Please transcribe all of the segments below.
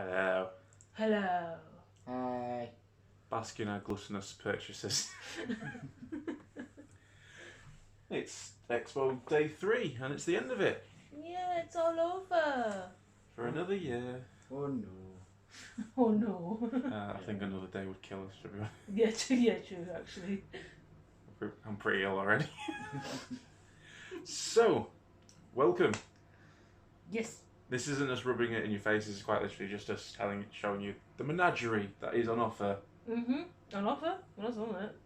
Hello. Hello. Hi. Bask in our gluttonous purchases. It's Expo Day 3 and it's the end of it. Yeah, it's all over. For another year. Oh no. Oh no. I think another day would kill us, to be honest. Yeah, true, actually. I'm pretty ill already. So, welcome. Yes. This isn't us rubbing it in your face, it's quite literally just us showing you the menagerie that is on offer Mm-hmm. On offer? Well, that's on it.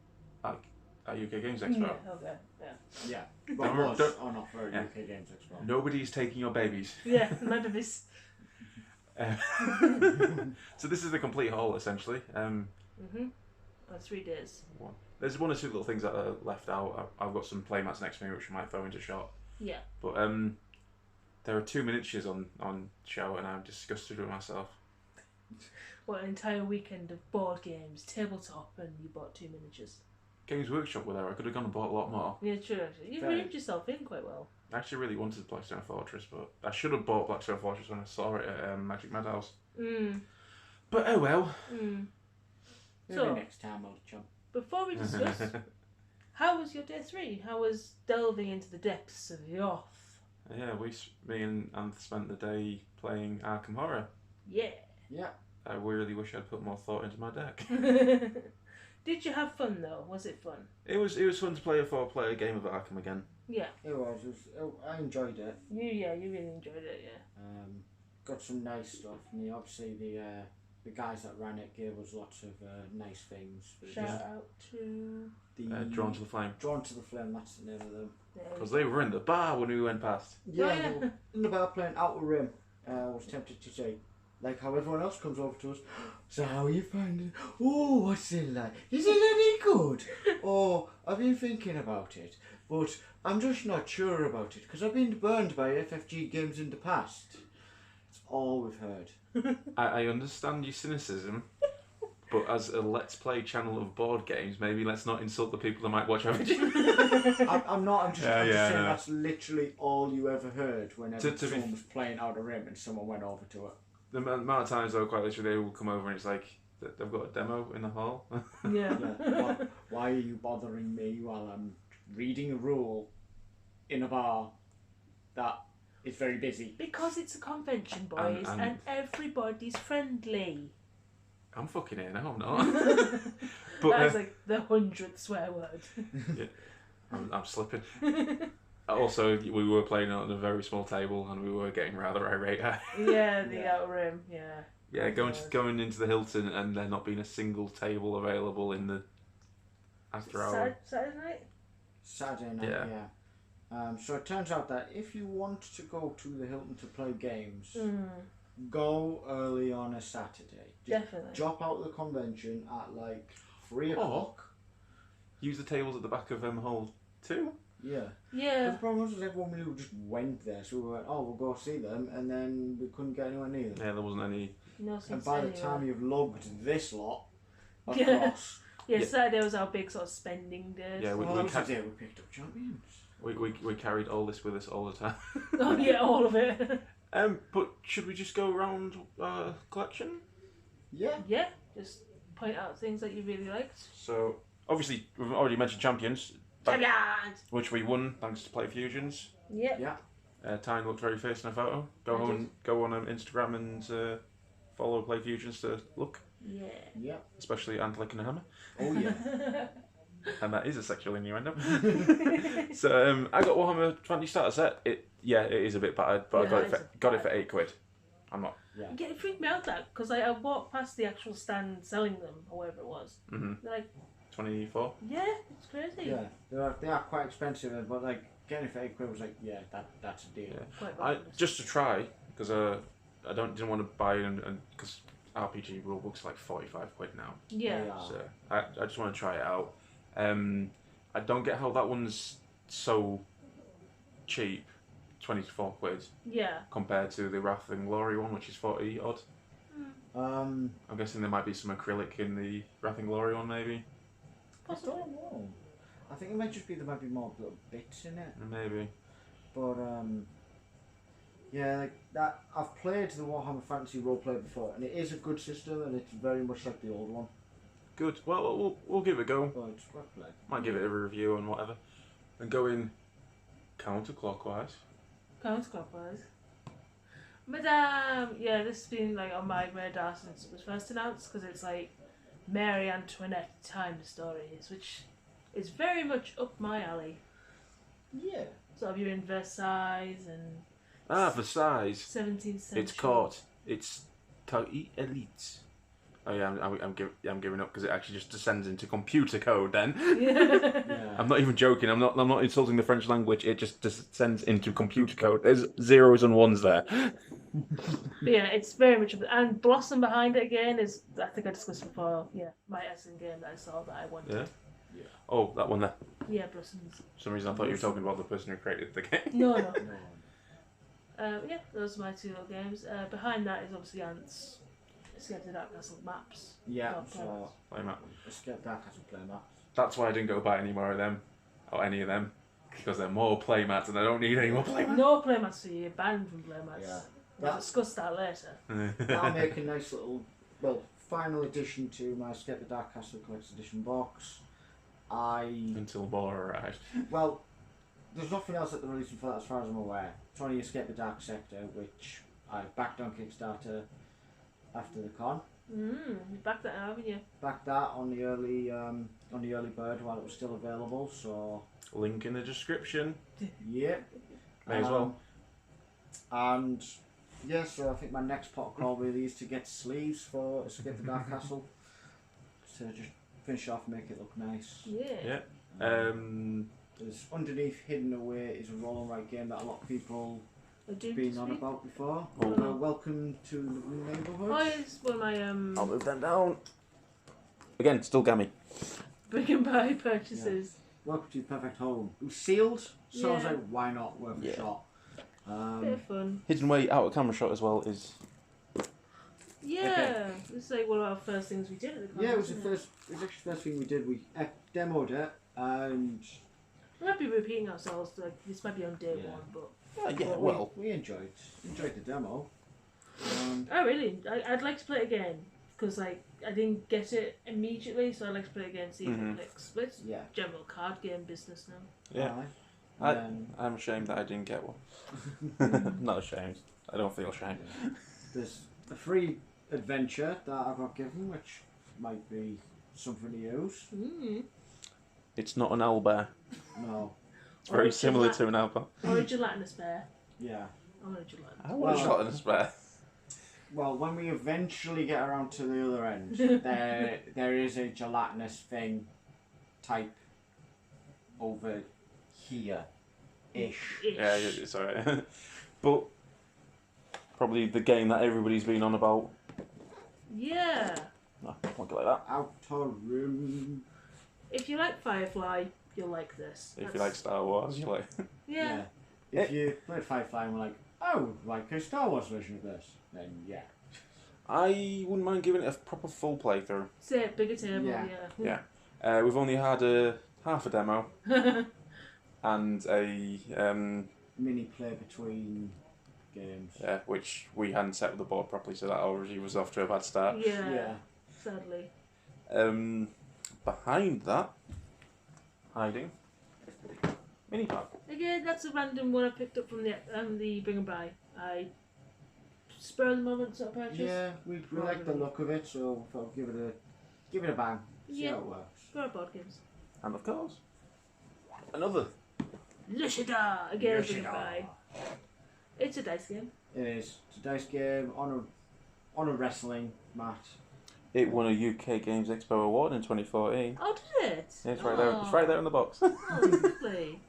at UK Games Expo. Yeah, okay. Yeah. Don't But worry, was don't- on offer at yeah. UK Games Expo. Nobody's taking your babies. Yeah, remember this. So this is the complete haul, essentially. Mm-hmm. 3 days. There's one or two little things that are left out. I've got some playmats next to me which I might throw into shot. Yeah. But there are 2 miniatures on show, and I'm disgusted with myself. What, an entire weekend of board games, tabletop, and you bought 2 miniatures. Games Workshop were there. I could have gone and bought a lot more. Yeah, true, actually. You've Fair. reamed yourself in quite well. I actually really wanted Blackstone Fortress, but I should have bought Blackstone Fortress when I saw it at Magic Madhouse. But oh well. Maybe So- next time I'll jump. Before we discuss, how was your day 3? How was delving into the depths of Yoth? Yeah, me and Anth spent the day playing Arkham Horror. Yeah. Yeah. I really wish I'd put more thought into my deck. Did you have fun though? Was it fun? It was fun to play a 4-player game of Arkham again. Yeah. It was. I enjoyed it. You really enjoyed it, yeah. Got some nice stuff. And obviously the guys that ran it gave us lots of nice things. Shout out to The Drawn to the Flame. Drawn to the Flame. That's the name of them. Because they were in the bar when we went past. Yeah. yeah. They were in the bar playing Outer Rim. I was tempted to say, like how everyone else comes over to us. So how are you finding it? Oh, what's it like? Is it any good? Oh, I've been thinking about it, but I'm just not sure about it because I've been burned by FFG games in the past. It's all we've heard. I understand your cynicism, but as a Let's Play channel of board games, maybe let's not insult the people that might watch our video. I'm not. I'm just saying no. that's literally all you ever heard whenever To be someone was playing Outer Rim and someone went over to it. The amount of times, though, quite literally, they will come over and it's like, they've got a demo in the hall. Yeah. Yeah. Why are you bothering me while I'm reading a rule in a bar that is very busy? Because it's a convention, boys, and everybody's friendly. I'm fucking here now, I'm not. But That's like the 100th swear word. yeah, I'm slipping. Also, we were playing on a very small table and we were getting rather irate. Yeah, the Yeah. Outer Rim, yeah. Yeah, going into the Hilton and there not being a single table available in the after hour. Saturday night? Saturday night, yeah. So it turns out that if you want to go to the Hilton to play games, go early on a Saturday. Just Definitely. drop out of the convention at like 3 Or- o'clock. Use the tables at the back of hall 2. Yeah. But Yeah. the problem was everyone knew just went there, so we went, oh, we'll go see them, and then we couldn't get anywhere near them. Yeah, there wasn't any. No And seats by the anywhere. time you've logged this lot Yeah. across, Yeah, Yeah. Saturday was our big sort of spending day. Yeah, well, we that was the ca- day we picked up champions. we carried all this with us all the time. Oh yeah, all of it. But should we just go around collection? Yeah. Yeah, just point out things that you really liked. So obviously we've already mentioned champions, Champions! which we won thanks to Play Fusions. Yep. Yeah. Tyne looked very fierce in a photo. I Go on Instagram and follow Play Fusions to look, Yeah. Yeah. especially Anth licking a hammer, Oh yeah. and that is a sexual innuendo. So I got Warhammer 20 starter set. It is a bit battered, but Yeah, I it's got it for £8. I'm not. Yeah. Yeah, it freaked me out that because I walked past the actual stand selling them, or whatever it was. Mm-hmm. They're like, 24. yeah, it's crazy. Yeah. They are quite expensive, but like getting it for £8 was like, yeah, that's a deal. Yeah. Quite I ridiculous. just to try because I didn't want to buy and because RPG rulebooks are like £45 now. Yeah. They are. So I just want to try it out. I don't get how that one's so cheap, £24 Yeah. compared to the Wrath and Glory one, which is 40 odd. I'm guessing there might be some acrylic in the Wrath and Glory one, maybe. I don't know. I think it might just be there might be more little bits in it, Maybe. but Yeah, like that. I've played the Warhammer Fantasy roleplay before, and it is a good system, and it's very much like the old one. Good. Well, we'll give it a go. But it's worth playing. Might give it a review and whatever. And going counterclockwise. Counterclockwise. Madame! Yeah, this has been like on my radar since it was first announced, because it's like Mary Antoinette time stories, which is very much up my alley. Yeah. Sort of you're in Versailles and Versailles. 17th century. It's court. It's elite. Oh yeah, I'm giving up because it actually just descends into computer code. Then Yeah. I'm not even joking. I'm not insulting the French language. It just descends into computer code. There's zeros and ones there. But yeah, it's very much and Blossom behind it again is, I think I discussed before. Yeah, my Essen game that I saw that I wanted. Yeah. Oh, that one there. Yeah, Blossoms. For some reason I thought you were talking about the person who created the game. No. Yeah, those are my two little games. Behind that is obviously Anth's Escape the Dark Castle maps. Yeah, Not so Play map. Escape Dark Castle play maps. That's why I didn't go buy any more of them, or any of them, because they're more playmats and I don't need any more playmats. No playmats for you, banned from playmats. Yeah. We'll discuss that later. That'll make a nice little, final addition to my Escape the Dark Castle Collector's Edition box. Until more arrives. Well, there's nothing else that they're releasing for that as far as I'm aware. It's only Escape the Dark Sector, which I backed on Kickstarter after the con. You backed that now, haven't you? Backed that on the early bird while it was still available, so... Link in the description. Yep. May as well. And... yeah, so I think my next pot call really is to get sleeves for Escape the Dark Castle. To just finish off and make it look nice. Yeah. There's underneath hidden away is a roll and write game that a lot of people have been on about before. Welcome to the neighbourhood. Oh, it's one of my I'll move them down. Again, still gammy. Bring and buy purchases. Welcome to your perfect home. It was sealed, so I was Yeah. like, why not? Worth a shot. Bit of fun. Hidden way out of camera shot as well is. Yeah, it's like one of our first things we did at the con. Yeah, it was the wasn't first. It was actually the first thing we did. We demoed it, and We might be repeating ourselves. Like this might be on day one, but we enjoyed the demo. I'd like to play it again because like I didn't get it immediately, so I'd like to play it again, see if it clicks. But it's general card game business now. Yeah. I'm ashamed that I didn't get one. Not ashamed. I don't feel ashamed. There's a free adventure that I got given, which might be something to use. It's not an owlbear. No. It's very similar to an owlbear. Or a gelatinous bear. Yeah. I want a gelatinous. I want a gelatinous bear. Well, when we eventually get around to the other end, there is a gelatinous thing type over here-ish. Yeah, it's alright. But probably the game that everybody's been on about. Yeah. No, won't go like that. Outer Rim. If you like Firefly, you'll like this. If you like Star Wars, you like. Yeah. If you played Firefly and were like, oh, like a Star Wars version of this, then yeah. I wouldn't mind giving it a proper full playthrough. Say it, bigger table, Yeah. We've only had half a demo and a mini play between games. Yeah, which we hadn't set up the board properly, so that already was off to a bad start. Yeah. Sadly. Behind that, hiding, mini pack. Again, that's a random one I picked up from the Bring and Buy. I spur of the moment sort of purchase. Yeah, we like the look of it, so I'll give it a bang. See how it works. For our board games. And of course, another. Lushida! Again, Bring and Buy. It's a dice game. It is. It's a dice game on a wrestling mat. It won a UK Games Expo award in 2014. Oh, did it? Yeah, it's right there. It's right there in the box. Oh, lovely.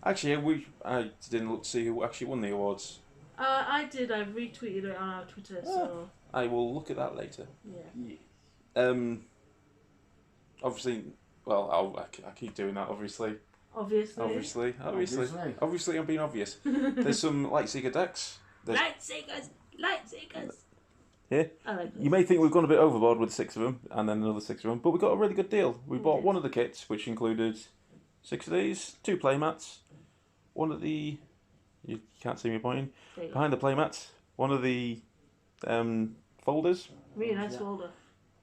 Actually, I didn't look to see who actually won the awards. I did. I retweeted it on our Twitter, so... I will look at that later. Yeah. Obviously, well, I keep doing that, obviously. Obviously, I'm being obvious. There's some Lightseeker decks. Lightseekers! Here. I like this. You may think we've gone a bit overboard with 6 of them, and then another 6 of them, but we got a really good deal. We bought one of the kits, which included 6 of these, 2 playmats, one of the You can't see me pointing. There you go. Behind the playmat, one of the folders. Really nice folder.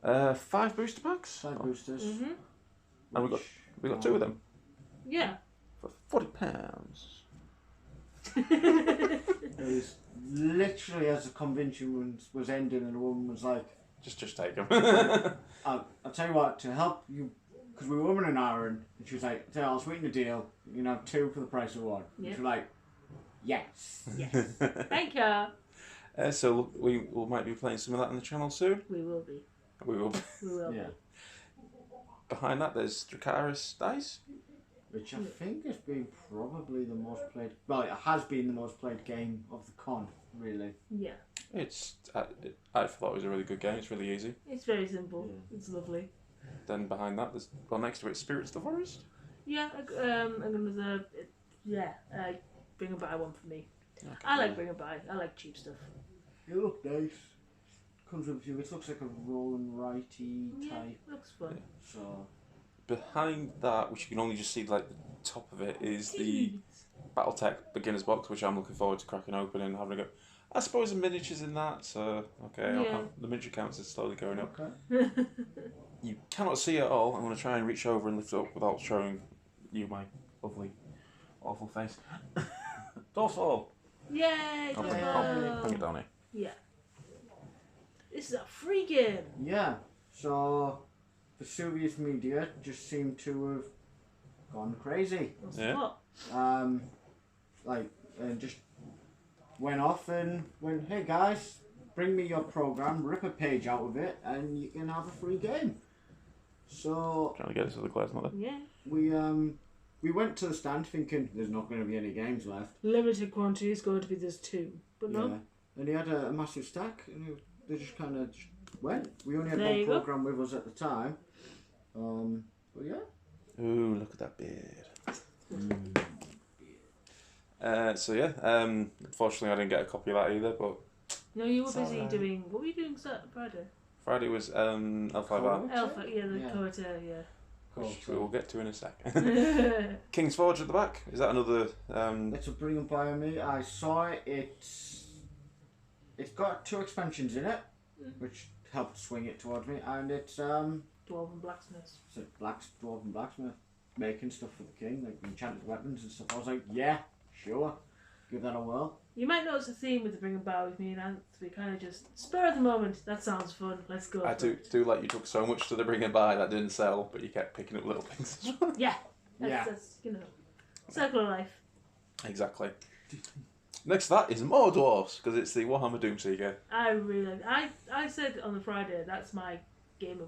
5 booster packs. 5 boosters. Mhm. And we got 2 of them Yeah. for £40. It was literally as the convention was ending, and the woman was like, Just take them. I'll tell you what, to help you, because we were woman and iron, and she was like, I'll sweeten the deal, you know, 2 for the price of 1. Yep. She was like, yes. Yes. Thank you. So we might be playing some of that on the channel soon. We will be. We will. We will Yeah. Behind that, there's Dracaris dice. Which I think has been probably the most played, well, it has been the most played game of the con, really. be. Yeah. I thought it was a really good game. It's really easy. It's very simple. Yeah. It's lovely. Then behind that, there's next to it, Spirits of the Forest. Yeah. Another. Yeah. Bring a buy one for me. Okay. I like bring a buy. I like cheap stuff. It looked nice. Comes with you. It looks like a roll and righty Yeah. type. Looks fun. So Behind that, which you can only just see like the top of it, is the BattleTech beginner's box, which I'm looking forward to cracking open and having a go. I suppose the miniatures in that, so okay, Yeah. the miniature counts is slowly going up. okay. You cannot see it all. I'm going to try and reach over and lift it up without showing you my lovely, awful face. Dorsal! Yay! I'll Go. bring it down here. Yeah. This is a free game. Yeah. So Vesuvius Media just seemed to have gone crazy. What's Yeah. what? And just went off and went, hey guys, bring me your program, rip a page out of it, and you can have a free game. So Trying to get it to the glass, not there. Yeah. we went to the stand thinking there's not going to be any games left. Limited quantity is going to be there's 2. But no. Yeah. And he had a massive stack, and they just kind of went. We only had There one you go. program with us at the time. But yeah. Ooh, look at that beard. So yeah, unfortunately I didn't get a copy of that either, but No, you were It's busy alright. doing. What were you doing Friday? Friday was L5R, Alpha, yeah, the Yeah. Coater, which we will get to in a second. yeah. King's Forge at the back, is that another... It's a bring and buy on me. I saw it. It's got 2 expansions in it, which helped swing it towards me, and it's Dwarven blacksmiths. dwarven blacksmith making stuff for the king, like enchanted weapons and stuff. I was like, yeah, sure, give that a whirl. You might notice a theme with the bring and bow with me and Anth. We kind of just spur of the moment. That sounds fun. Let's go. I for it. do like you took so much to the bring and buy that didn't sell, but you kept picking up little things as well. Yeah. Yeah. That's circle of life. Exactly. Next to that is more dwarfs, because it's the Warhammer Doomseeker. I really like. I said on the Friday that's my game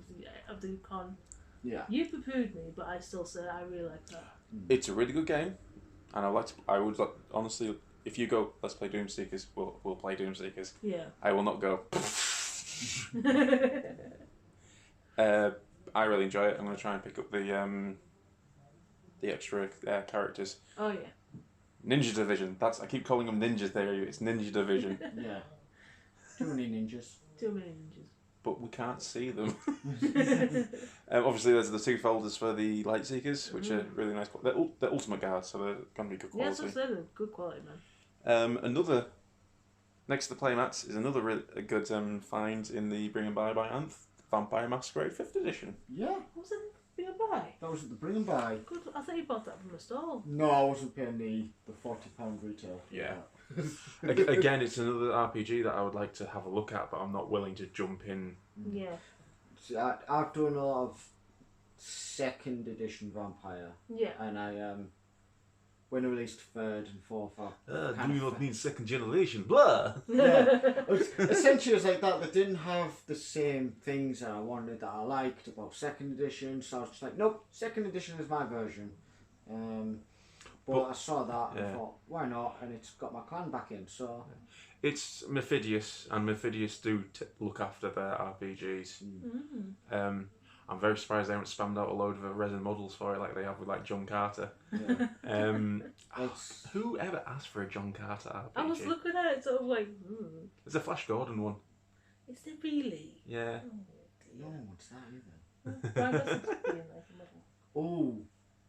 of the con. Yeah. You poo-pooed me, but I still said I really like that. It's a really good game, and I would like, honestly, if you go, let's play Doomseekers, we'll play Doomseekers. Yeah. I will not go. I really enjoy it. I'm going to try and pick up the extra characters. Oh yeah. Ninja Division. I keep calling them Ninja Theory. It's Ninja Division, Yeah. Too many ninjas. Too many ninjas. but we can't see them. Obviously, there's the 2 folders for the Light Seekers, which are really nice. They're ultimate guards, so they're going to be good Yeah, quality. so they're good quality, man. Another next to the playmats is another really good find in the Bring and Buy Anth, Vampire Masquerade 5th edition. Yeah. What was it? Bring a buy? That was at the bring and buy. Good. I thought you bought that from a stall. No, I wasn't paying the £40 retail. for Yeah. that. Again, it's another RPG that I would like to have a look at, but I'm not willing to jump in. Yeah. See, I've done a lot of 2nd edition Vampire, Yeah. and when they released 3rd and 4th, Do you not mean 2nd generation? Blah! yeah, essentially it was like that. They didn't have the same things that I wanted, that I liked about 2nd edition, so I was just like, nope, 2nd edition is my version. But I saw that and I thought, why not? And it's got my clan back in, so... It's Mephidius, and Mephidius do look after their RPGs. Mm. I'm very surprised they haven't spammed out a load of resin models for it like they have with like John Carter. Yeah. Who ever asked for a John Carter RPG? I was looking at it sort of like, There's a Flash Gordon one. is there really? Yeah. No, what's that either? Brian Bussard's being there for middle.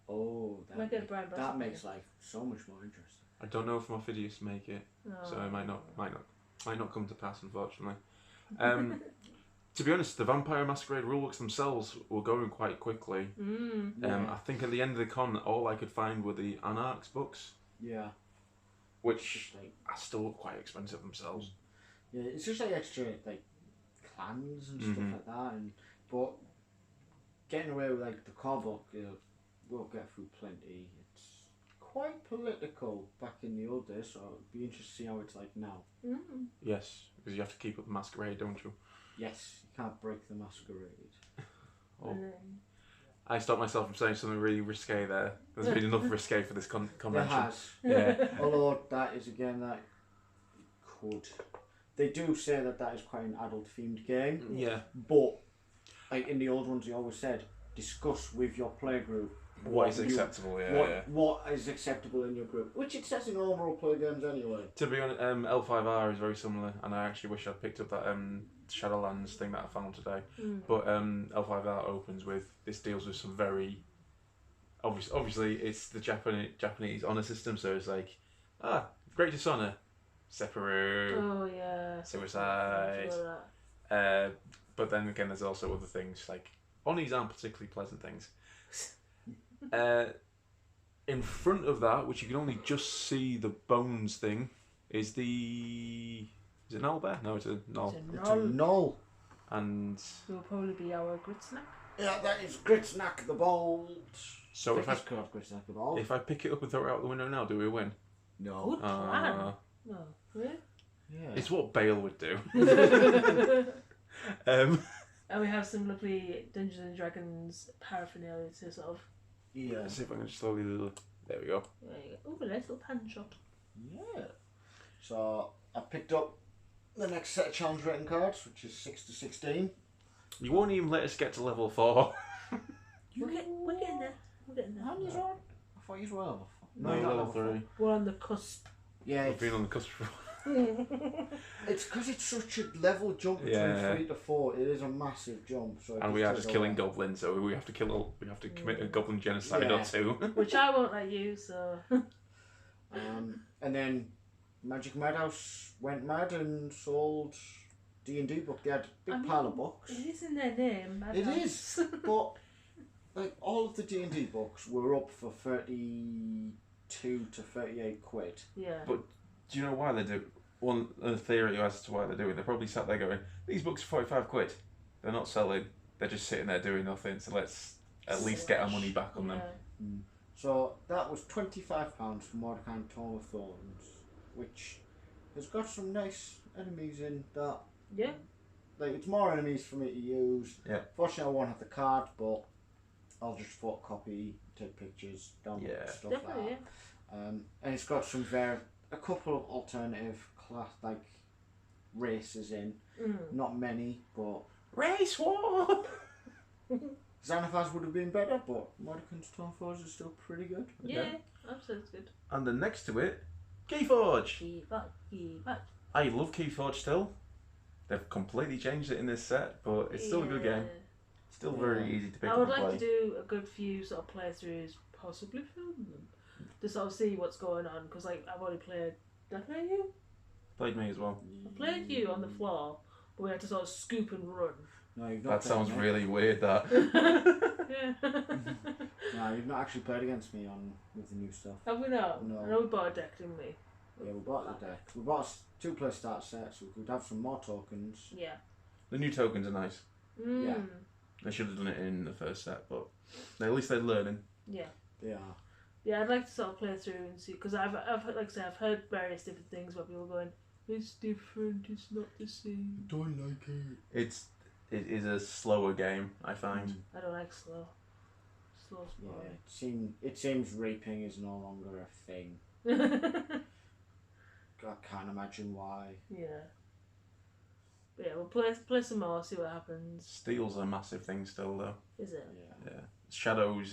Oh, Might get a Brian Bussard that makes there. life so much more interesting. I don't know if my videos make it, so it might not come to pass, unfortunately. To be honest, the Vampire Masquerade rulebooks themselves were going quite quickly. I think at the end of the con, all I could find were the Anarchs books. Yeah. Which are still quite expensive themselves. Yeah, it's just like extra like clans and stuff like that, but getting away with like the core book, we'll get through plenty. It's quite political back in the old days, so it'd be interesting to see how it's like now. Yes, because you have to keep up the masquerade, don't you? Yes, you can't break the masquerade. I stopped myself from saying something really risque there. There's been enough risque for this convention. There has. Yeah. Although that is again that could. They do say that is quite an adult themed game. Yeah. But like in the old ones, they always said discuss with your playgroup what is acceptable. What is acceptable in your group, which it says in all role play games anyway. To be honest, L5R is very similar, and I actually wish I'd picked up that Shadowlands thing that I found today. But L5R opens with, this deals with some very obviously it's the Japanese honor system, so it's like great dishonor, seppuku, suicide. But then again, there's also other things like honors aren't particularly pleasant things. In front of that, which you can only just see the bones thing, is the... Is it Null Bear? No, it's a Null. It's a Null. And... It will probably be our grit snack. Yeah, that is Gritsnack the Bold. So if I pick it up and throw it out the window now, do we win? No. Good plan. No, really? Yeah. It's what Bale would do. And we have some lovely Dungeons and Dragons paraphernalia to sort of... Yeah. Let's see if I can just slowly... There we go. There you go. Ooh, a nice little pan shot. Yeah. So I picked up the next set of challenge rating cards, which is 6 to 16. You won't even let us get to level 4. We're getting there. We're getting there. And you on? I thought you were level 4. No, you're not level 3. We're on the cusp. Yeah. We've been on the cusp for... It's because it's such a level jump between 3 to 4. It is a massive jump. So and we are just killing goblins, so we have to commit a goblin genocide or two. Which I won't let you, so... And then Magic Madhouse went mad and sold D&D book. They had a big pile of books. It is in their name. It is, but like all of the D&D books were up for 32 to 38 quid. Yeah. But do you know why they do? One theory as to why they do it. They probably sat there going, "These books are 45 quid. They're not selling. They're just sitting there doing nothing. So let's at least get our money back on them." So that was £25 for Mordecai and Tome of Thorns, which has got some nice enemies in that. Yeah. Like it's more enemies for me to use. Yeah. Fortunately, I won't have the card, but I'll just photocopy, take pictures, download stuff definitely, like that. And it's got some a couple of alternative class races in. Not many, but Race war. Xanathars would have been better, but Mordecai and Stormforge is still pretty good. Yeah, that sounds good. And then next to it, Keyforge. Keyforge. I love Keyforge still. They've completely changed it in this set, but it's still a good game. Still very easy to pick up I would and play. like to do a good few sort of playthroughs, possibly film them, to sort of see what's going on. Because like I've already played. Did I play you? Played me as well. I played you on the floor, but we had to sort of scoop and run. No, you've not. That sounds really weird. That. Yeah. No, you've not actually played against me with the new stuff. Have we not? No. I know we bought a deck, didn't we? Yeah, we bought the deck. We bought a 2-player start set, so we could have some more tokens. Yeah. The new tokens are nice. Yeah. They should have done it in the first set, but at least they're learning. Yeah. They are. Yeah, I'd like to sort of play through and see, because I've like I say, I've heard various different things where people are going, it's different, it's not the same. Don't like it. It is a slower game, I find. I don't like slow. Slow's Yeah, it seems reaping is no longer a thing. boring. I can't imagine why. Yeah. But yeah, we'll play some more, see what happens. Steel's a massive thing still, though. Is it? Yeah. Yeah. Shadows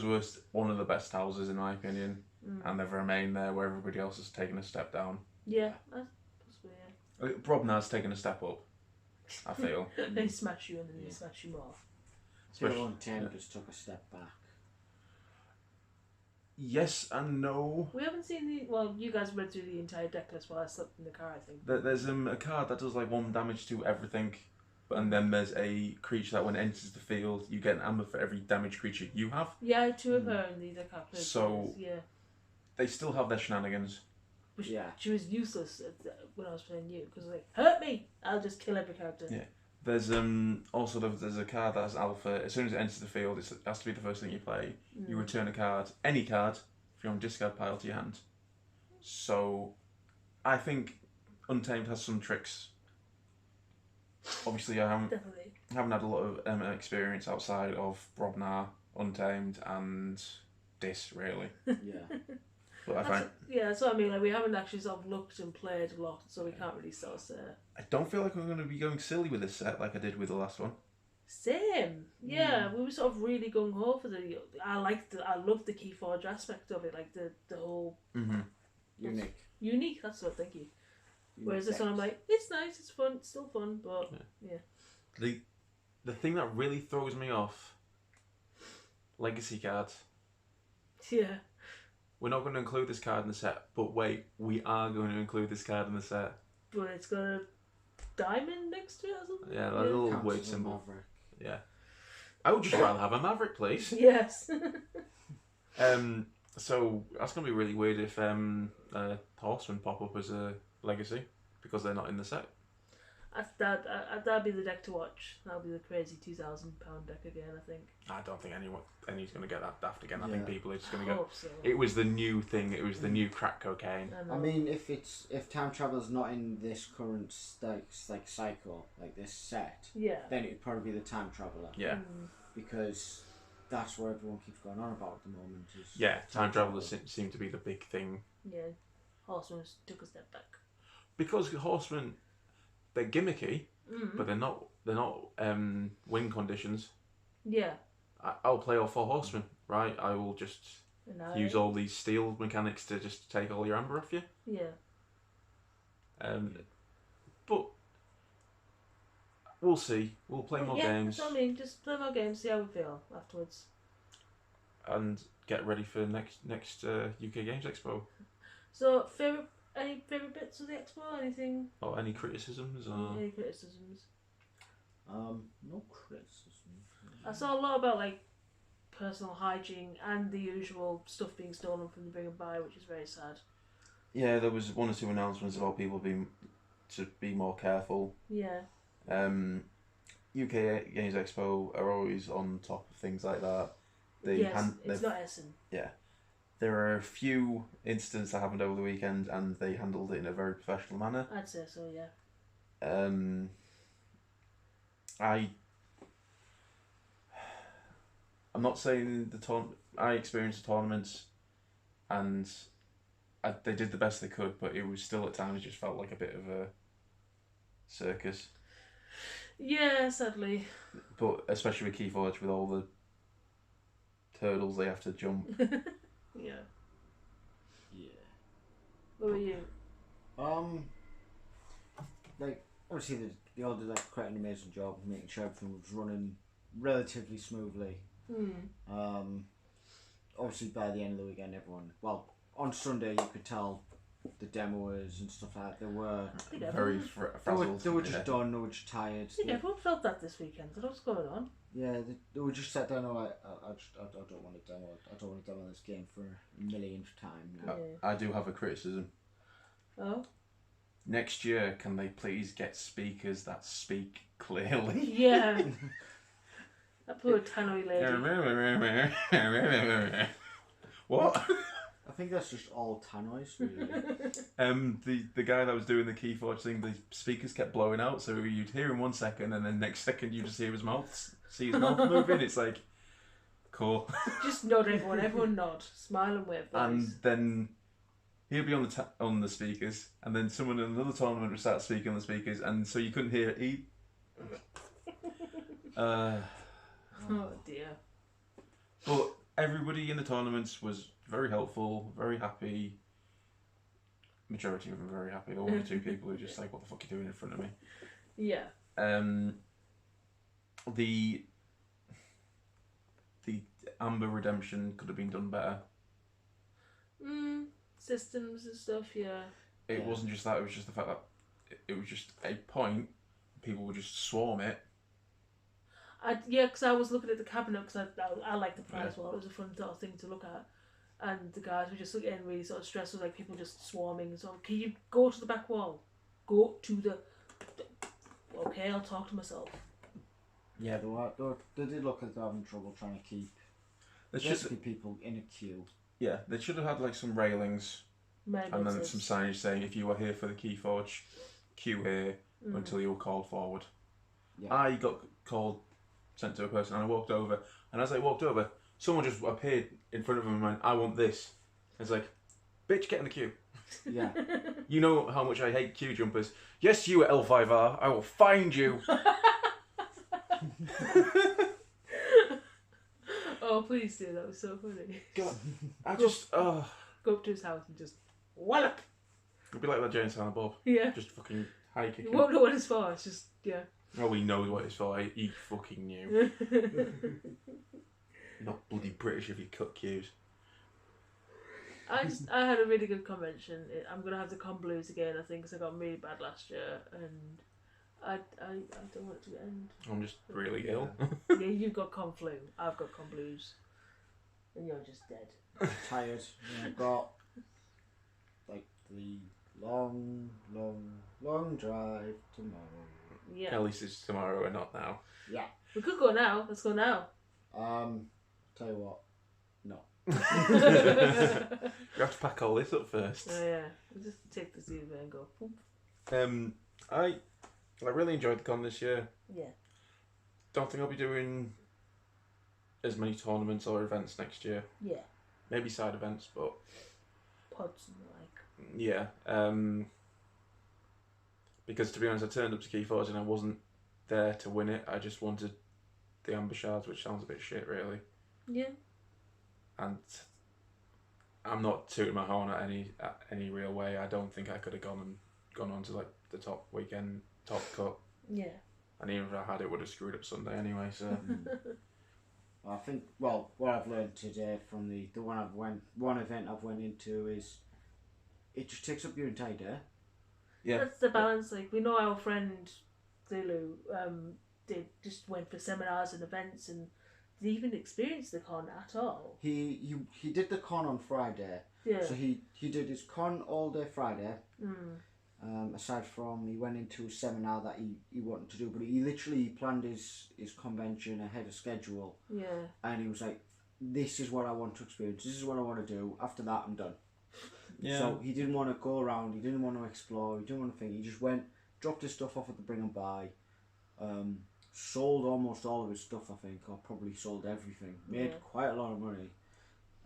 was one of the best houses in my opinion, and they've remained there where everybody else has taken a step down. Yeah, that's possibly, yeah. Brobnar's taken a step up, I feel. They smash you and then they smash you more. Zero and 10 just took a step back. Yes and no. We haven't seen the. Well, you guys read through the entire deck list while I slept in the car, I think. There's a card that does like 1 damage to everything, and then there's a creature that when it enters the field, you get an amber for every damage creature you have. Yeah, I had 2 of her in the deck after. So yeah. They still have their shenanigans. But she was useless when I was playing you because like hurt me, I'll just kill every character. Yeah. There's also there's a card that has alpha. As soon as it enters the field, it has to be the first thing you play. You return a card, any card, from your discard pile to your hand. So, I think Untamed has some tricks. Obviously, I haven't had a lot of experience outside of Brobnar, Untamed, and this really. Yeah. But I find that's what I mean. Like we haven't actually sort of looked and played a lot, so we can't really sort of say. I don't feel like I'm going to be going silly with this set like I did with the last one. Same. Yeah, we were sort of really gung ho for the. I loved the Keyforge aspect of it, like the whole. Unique. That's what. Thank you. Whereas this one, I'm like, it's nice, it's fun, it's still fun, but yeah. The thing that really throws me off. Legacy cards. Yeah. We're not going to include this card in the set, but wait, we are going to include this card in the set. But it's got a diamond next to it or something? Yeah, that little wave symbol. Maverick. Yeah. I would just rather have a Maverick, please. Yes. So that's going to be really weird if Horsemen pop up as a legacy, because they're not in the set. That'd be the deck to watch. That'll be the crazy £2,000 deck again, I think. I don't think anyone's going to get that daft again. I think people are just going to I go. hope so. It was the new thing. It was the new crack cocaine. I mean, if time travel's not in this current cycle, like this set, then it'd probably be the time traveler. Yeah. Because that's what everyone keeps going on about at the moment. Time travelers seem to be the big thing. Yeah. Horsemen took a step back. Because Horsemen, they're gimmicky, but they're not win conditions. Yeah. I'll play all 4 Horsemen, right? I will just use all these steel mechanics to just take all your amber off you. Yeah. But we'll see. We'll play more games. That's what I mean. Just play more games, see how we feel afterwards. And get ready for next UK Games Expo. So, any favourite bits of the expo? Anything? Or any criticisms? Or... Any criticisms? No criticism. I saw a lot about like personal hygiene and the usual stuff being stolen from the bring and buy, which is very sad. Yeah, there was 1 or 2 announcements about people to be more careful. Yeah. UK Games Expo are always on top of things like that. It's not Essen. Yeah. There are a few incidents that happened over the weekend, and they handled it in a very professional manner. I'd say so, yeah. I'm not saying I experienced the tournaments, and they did the best they could, but it was still at times just felt like a bit of a circus. Yeah, sadly. But especially with Keyforge, with all the hurdles they have to jump. Yeah. Yeah. What were you? Like obviously they all did quite an amazing job of making sure everything was running relatively smoothly. Obviously by the end of the weekend, everyone. Well, on Sunday you could tell the demoers and stuff like that. They were very frazzled. They were just done. They were just tired. I think everyone felt that this weekend. I don't know what's going on. Yeah, they were just sat down and like, I don't want to demo. I don't want to demo this game for a millionth time now. I do have a criticism. Oh. Next year, can they please get speakers that speak clearly? Yeah. That poor Tyney lady. What? I think that's just all tannoys, really. The guy that was doing the Keyforge thing, the speakers kept blowing out, so you'd hear him 1 second, and then next second you just hear his mouth, see his mouth moving. It's like, cool. Just nod, everyone nod, smile and wave. And then he'll be on the speakers, and then someone in another tournament would start speaking on the speakers, and so you couldn't hear it. Oh dear. But everybody in the tournaments was very helpful, very happy. Majority of them very happy. There were 1 or 2 people who just like, what the fuck are you doing in front of me? Yeah. The Amber redemption could have been done better. Systems and stuff, yeah. It wasn't just that, it was just the fact that it was just a point, people would just swarm it. Because I was looking at the cabinet because I like the prize well. It was a fun sort of thing to look at. And the guys were just getting really sort of stressed with like people just swarming. So can you go to the back wall? Go to the... Okay, I'll talk to myself. Yeah, they did look like they're having trouble trying to keep people in a queue. Yeah, they should have had like some railings and then some signage saying if you were here for the Keyforge, queue here until you were called forward. Yeah. I got sent to a person and I walked over, and as I walked over, someone just appeared in front of them and went, I want this. It's like, bitch, get in the queue. Yeah. You know how much I hate queue jumpers. Yes, you L5R, I will find you. Oh, please do. That was so funny. God, I just, go up to his house and just wallop. It'd be like that Jane Silent Bob. Yeah. Just fucking high kicking. You won't know what it's for. It's just, yeah. Oh, he knows what it's for. He fucking knew. Not bloody British if you cut queues. I had a really good convention. I'm gonna have the con blues again, I think, because I got really bad last year, and I don't want it to end. I'm just really ill. Yeah, you've got con flu. I've got con blues, and you're just dead. Tired. Yeah, I've got like the long drive tomorrow. Yeah. At least it's tomorrow and not now. Yeah. We could go now. Let's go now. Tell you what. No. You have to pack all this up first. Oh yeah. We'll just take this Uber and go. Boop. I really enjoyed the con this year. Yeah. Don't think I'll be doing as many tournaments or events next year. Yeah. Maybe side events, but Pods and the like. Yeah. Because to be honest, I turned up to Keyforge and I wasn't there to win it. I just wanted the amber shards, which sounds a bit shit, really. Yeah. And I'm not tooting my horn at any real way. I don't think I could have gone on to like the top weekend, top cut. Yeah. And even if I had, it would have screwed up Sunday anyway. So. I think what I've learned today from the one event I've went into is it just takes up your entire day. Yeah. That's the balance. Like we know our friend Zulu, they just went for seminars and events and did even experience the con at all. He did the con on Friday. Yeah. So he did his con all day Friday. Mm. Aside from he went into a seminar that he wanted to do, but he literally planned his convention ahead of schedule. Yeah. And he was like, "This is what I want to experience. This is what I want to do. After that, I'm done." Yeah. So he didn't want to go around. He didn't want to explore. He didn't want to think. He just went, dropped his stuff off at the Bring and Buy, sold almost all of his stuff, I think, or probably sold everything. Made quite a lot of money,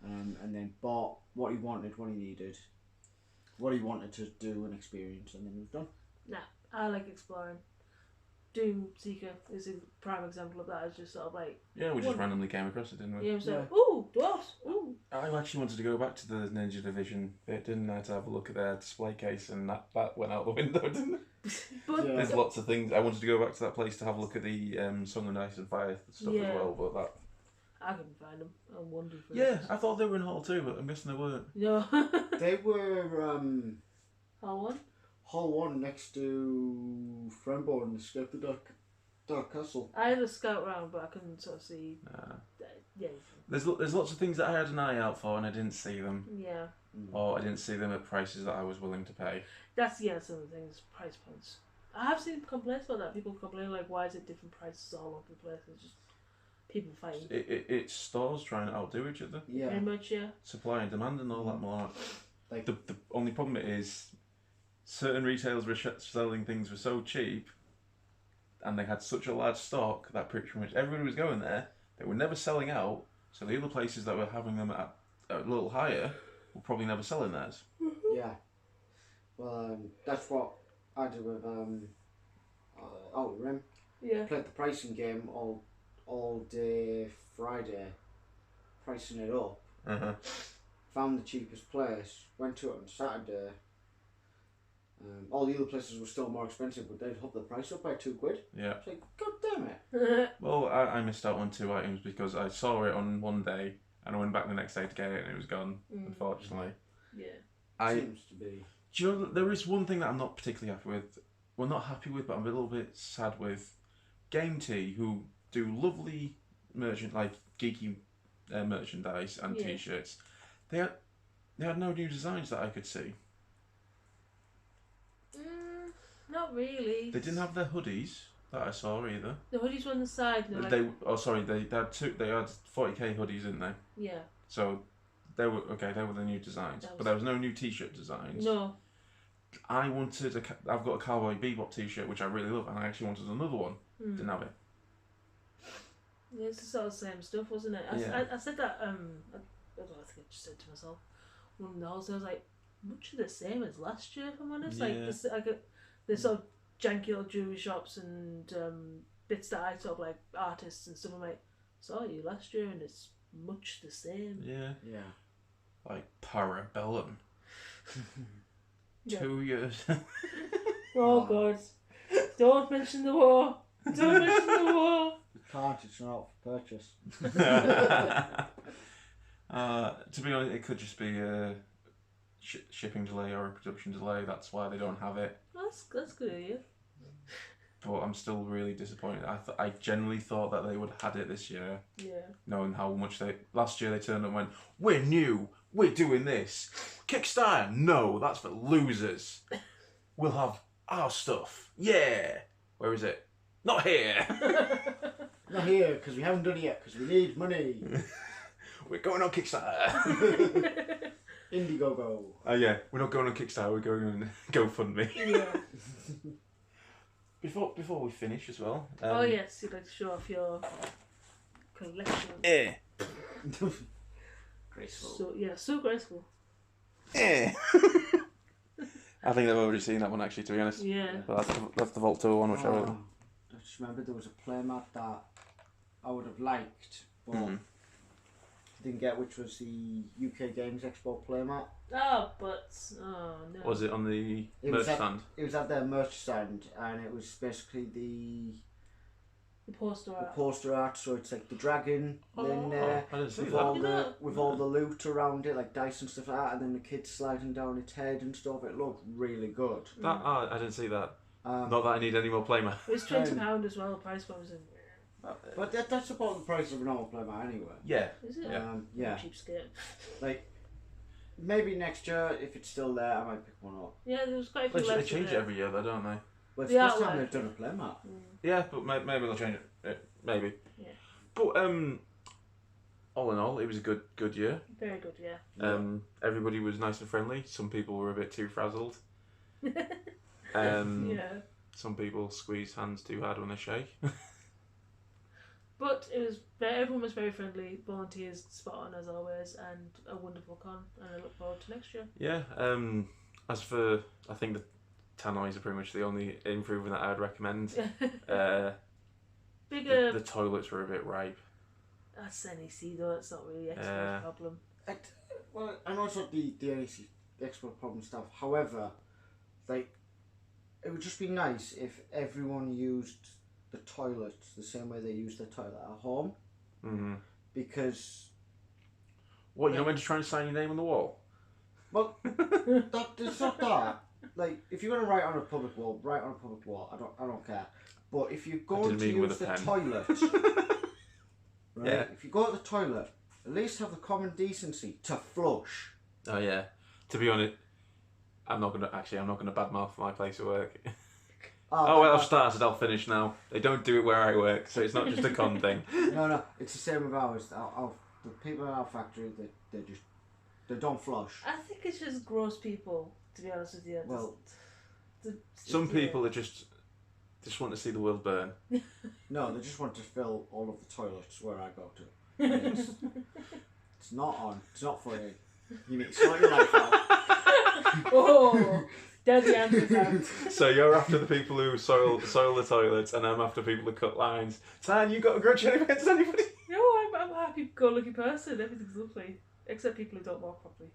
and then bought what he wanted, what he needed, what he wanted to do and experience, and then he was done. Nah, I like exploring. Doom Seeker is a prime example of that. It's just sort of like... Yeah, we just randomly came across it, didn't we? Yeah, it was like, ooh, dwarves, ooh. I actually wanted to go back to the Ninja Division bit, didn't I, to have a look at their display case, and that went out the window, didn't it? But there's lots of things. I wanted to go back to that place to have a look at the Song of Ice and Fire stuff as well, but that... I couldn't find them. I wondered for Yeah, I thought they were in Hall 2, but I'm guessing they weren't. No. They were... Hall 1? Hall 1 next to Frembo and Escape the Dark Castle. I had a scout round, but I couldn't sort of see. Yeah. There's lots of things that I had an eye out for and I didn't see them. Yeah. Or I didn't see them at prices that I was willing to pay. That's some of the things. Price points. I have seen complaints about that. People complain like, why is it different prices all over the place? It's just people fighting. It's stores trying to outdo each other. Yeah. Pretty much, yeah. Supply and demand and all that more. Like the only problem is certain retailers were selling things for so cheap, and they had such a large stock that pretty much everybody was going there. They were never selling out, so the other places that were having them at a little higher were probably never selling theirs. Yeah. Well, that's what I do with Outer Rim. Yeah. Played the pricing game all day Friday, pricing it up. Found the cheapest place. Went to it on Saturday. All the other places were still more expensive, but they'd up the price up by £2. Yeah. It's like, God damn it. Well, I missed out on 2 items because I saw it on one day and I went back the next day to get it and it was gone, unfortunately. Yeah. Seems to be. Do you know, there is one thing that I'm not particularly happy with. Well, not happy with, but I'm a little bit sad with. Game Tea, who do lovely geeky merchandise and T-shirts. They had no new designs that I could see. Not really. They didn't have their hoodies that I saw either. The hoodies were on the side. They had 40k hoodies, didn't they? Yeah. So they were the new designs, but there was no new T-shirt designs. No. I've got a Cowboy Bebop T-shirt which I really love, and I actually wanted another one. Didn't have it. Yeah, it's the sort of same stuff, wasn't it? I said that. I don't know, I think I just said to myself one of the halls. I was like, much of the same as last year, if I'm honest. Yeah. Like the sort of janky little jewelry shops and bits that I sort of like artists and stuff. I'm like, saw you last year, and it's much the same. Yeah. Yeah. Like Parabellum. Yeah. 2 years. Oh God! Don't mention the war. Don't mention the war. You can't. It's not for purchase. To be honest, it could just be a shipping delay or a production delay. That's why they don't have it. That's good of you. But I'm still really disappointed. I genuinely thought that they would have had it this year. Yeah. Knowing how much last year they turned up and went, we're new, we're doing this. Kickstarter, no, that's for losers. We'll have our stuff. Yeah. Where is it? Not here. Not here, because we haven't done it yet, because we need money. We're going on Kickstarter. Indiegogo. Yeah, we're not going on Kickstarter, we're going on GoFundMe. Yeah. Before we finish as well. Oh yes, you'd like to show off your collection. Graceful. So graceful. I think they've already seen that one actually, to be honest. Yeah. But that's the Vault Tour one, which I really. I just remember there was a playmat that I would have liked, but didn't get, which was the UK Games Expo playmat. No. Was it on the merch stand? It was at their merch stand, and it was basically the poster art. So it's like the dragon in there I didn't see with that. all the loot around it, like dice and stuff like that, and then the kid sliding down its head and stuff. It looked really good. I didn't see that. Not that I need any more playmat. It was £20 as well. The price was But that's about the price of a normal playmat anyway. Yeah. Is it? Yeah. Cheapskate. Like, maybe next year, if it's still there, I might pick one up. Yeah, there was quite a few. They change it every year, though, don't they? Well, it's the first time they've done a playmat. Yeah, but maybe they'll change it. Maybe. Yeah. But all in all, it was a good year. Very good, yeah. Everybody was nice and friendly. Some people were a bit too frazzled. Yeah. Some people squeeze hands too hard when they shake. But everyone was very friendly, volunteers spot on as always, and a wonderful con, and I look forward to next year. Yeah, as for, I think the tannoys are pretty much the only improvement that I would recommend. The toilets were a bit ripe. That's NEC though, it's not really Expo's problem. Well, I know it's not the NEC Expo problem stuff, however, like, it would just be nice if everyone used the toilets the same way they use the toilet at home. Mm-hmm. Because... What, you're not meant to try and sign your name on the wall? Well, it's not that. Like, if you're going to write on a public wall, write on a public wall. I don't care. But if you're going to use the toilet... right? Yeah. If you go to the toilet, at least have the common decency to flush. Oh, yeah. To be honest, I'm not gonna badmouth my place of work. I've started, I'll finish now. They don't do it where I work, so it's not just a con thing. No, it's the same with ours. The people in our factory, they don't flush. I think it's just gross people, to be honest with you. Well, some people are just want to see the world burn. No, they just want to fill all of the toilets where I go to. It's not on. It's not funny. You need to sort your life out. Oh, Daddy Anthony. So you're after the people who soil the toilets, and I'm after people who cut lines. Tan, you got a grudge against anybody? No, I'm a happy-go-lucky person. Everything's lovely, except people who don't walk properly.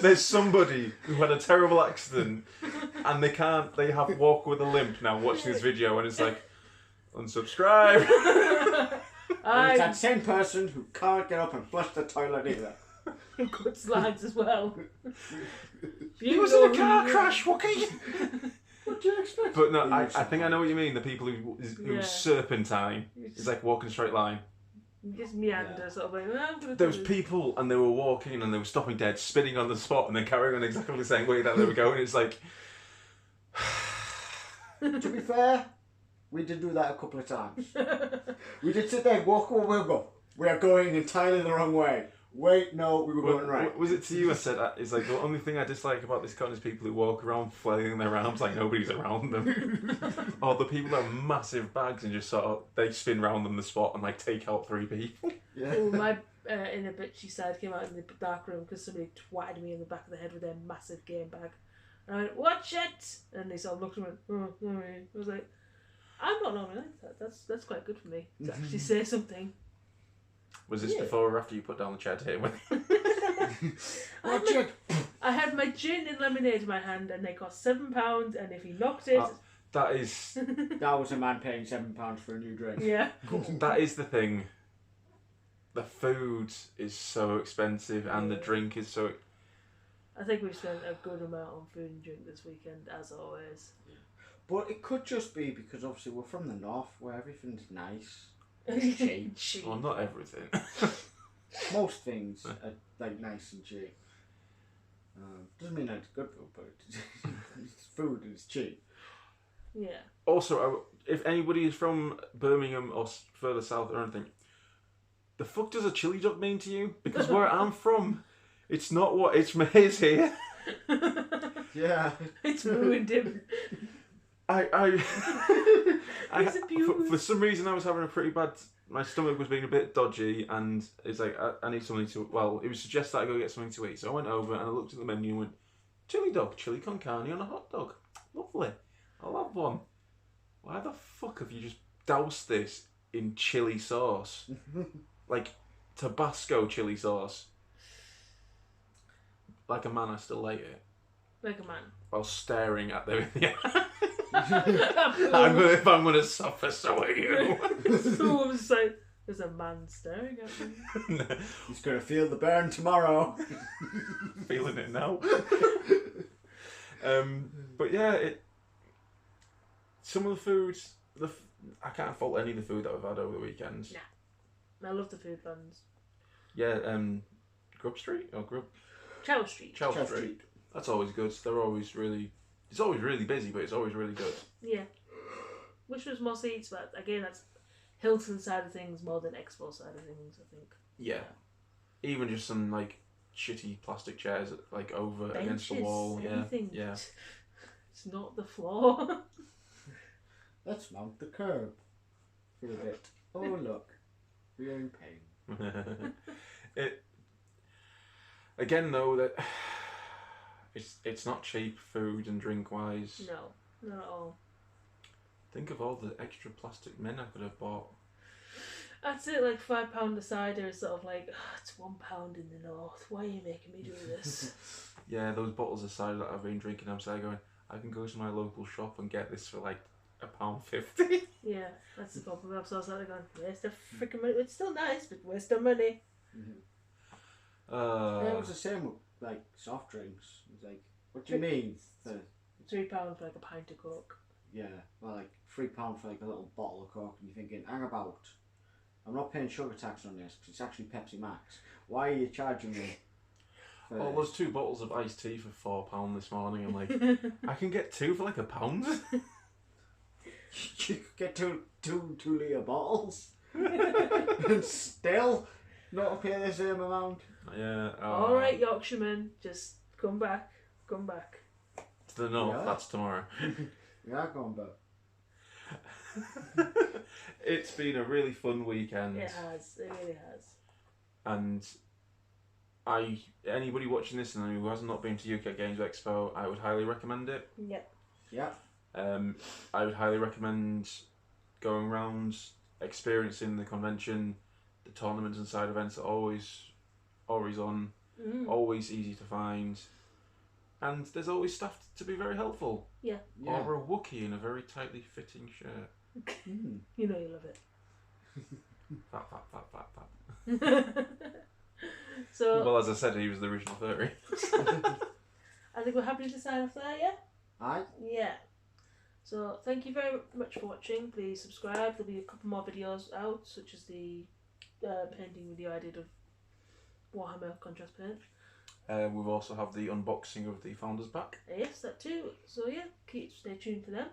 There's somebody who had a terrible accident, and they have walk with a limp now. Watch this video, and it's like, unsubscribe. And it's that same person who can't get up and flush the toilet either. Good slides as well. He was in a car crash. What can you? What do you expect? But no, I think I know what you mean. The people who Yeah. serpentine. It's like walking a straight line. Just meander, sort of like. Oh, I'm gonna There do was this. people and they were walking and they were stopping dead, spinning on the spot, and then carrying on exactly the same way that they were going. It's like. To be fair, we did do that a couple of times. We did sit there, walk over, we'll go. We are going entirely the wrong way. Wait, no, we were going right. Was it to you I said that? It's like the only thing I dislike about this con is people who walk around flailing their arms like nobody's around them. Or the people that have massive bags and just sort of, they spin round them the spot and like take out 3 people. Yeah. Oh, my inner bitchy side came out in the dark room because somebody twatted me in the back of the head with their massive game bag. And I went, watch it! And they sort of looked and went, oh, sorry. I was like, I'm not normally like that. That's quite good for me to actually say something. Was this before or after you put down the chair to hit him? I had my gin and lemonade in my hand and they cost £7, and if he knocked it... That is... That was a man paying £7 for a new drink. Yeah. That is the thing. The food is so expensive and the drink is so... I think we've spent a good amount on food and drink this weekend, as always. But it could just be because obviously we're from the north where everything's nice. It's cheap. Cheap. Well, not everything. Most things are like nice and cheap. Doesn't mean that it's good food, but it's food and it's cheap. Yeah. Also, if anybody is from Birmingham or further south or anything, the fuck does a chili dog mean to you? Because where I'm from, it's not what it's made here. Yeah. It's ruined him. For some reason I was having a pretty bad... My stomach was being a bit dodgy and it's like, I need something to... Well, it was suggested that I go get something to eat. So I went over and I looked at the menu and went, chili dog, chili con carne on a hot dog. Lovely. I'll have one. Why the fuck have you just doused this in chili sauce? Like Tabasco chili sauce. Like a man, I still ate it. Like a man. While staring at them in the eye. If I'm going to suffer, so are you. So I was like, there's a man staring at me. He's going to feel the burn tomorrow. Feeling it now. But yeah, some of the foods, I can't fault any of the food that we've had over the weekend. Nah. I love the food buns. Yeah, Grub Street or Grub? Chow Street. Chow Street. That's always good. They're always really... It's always really busy, but it's always really good. Yeah. Wish there was more seats, but again, that's Hilton side of things more than Expo side of things, I think. Yeah. Even just some, like, shitty plastic chairs, like, over Benches, against the wall. anything. Yeah. It's not the floor. Let's mount the curb for a bit. Oh, look. We are in pain. Again, though, that... It's not cheap food and drink wise. No, not at all. Think of all the extra plastic men I could have bought. That's it, like £5 a cider is sort of like, it's £1 in the north. Why are you making me do this? Yeah, those bottles of cider that I've been drinking, I'm saying, going, I can go to my local shop and get this for like £1.50. Yeah, that's the problem. So I was like going, waste of freaking money. It's still nice, but waste of money. Yeah, it was the same with like soft drinks. It's like, what do you mean? £3 for like a pint of Coke. Yeah, well, like £3 for like a little bottle of Coke, and you're thinking, hang about, I'm not paying sugar tax on this because it's actually Pepsi Max. Why are you charging me? Oh, there's 2 bottles of iced tea for £4 this morning. I'm like, I can get 2 for like £1. You could get two litre bottles and still not pay the same amount. Yeah. Alright, Yorkshireman, just come back. To the north, Yeah. that's tomorrow. We are going back. It's been a really fun weekend. It really has. And anybody watching this and who has not been to UK Games Expo, I would highly recommend it. Yeah. I would highly recommend going around, experiencing the convention. The tournaments and side events are always on, always easy to find, and there's always staff to be very helpful. Yeah. Or a Wookiee in a very tightly fitting shirt. You know you love it. Fat. So, well, as I said, he was the original furry. I think we're happy to sign off there, yeah? Aye. Yeah. So, thank you very much for watching. Please subscribe. There'll be a couple more videos out, such as the painting video I did of Warhammer contrast paint. We'll also have the unboxing of the Founders Pack. Yes, that too. So, yeah, stay tuned for them.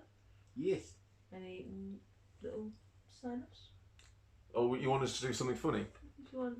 Yes. Any little sign-offs? Oh, you want us to do something funny? If you want.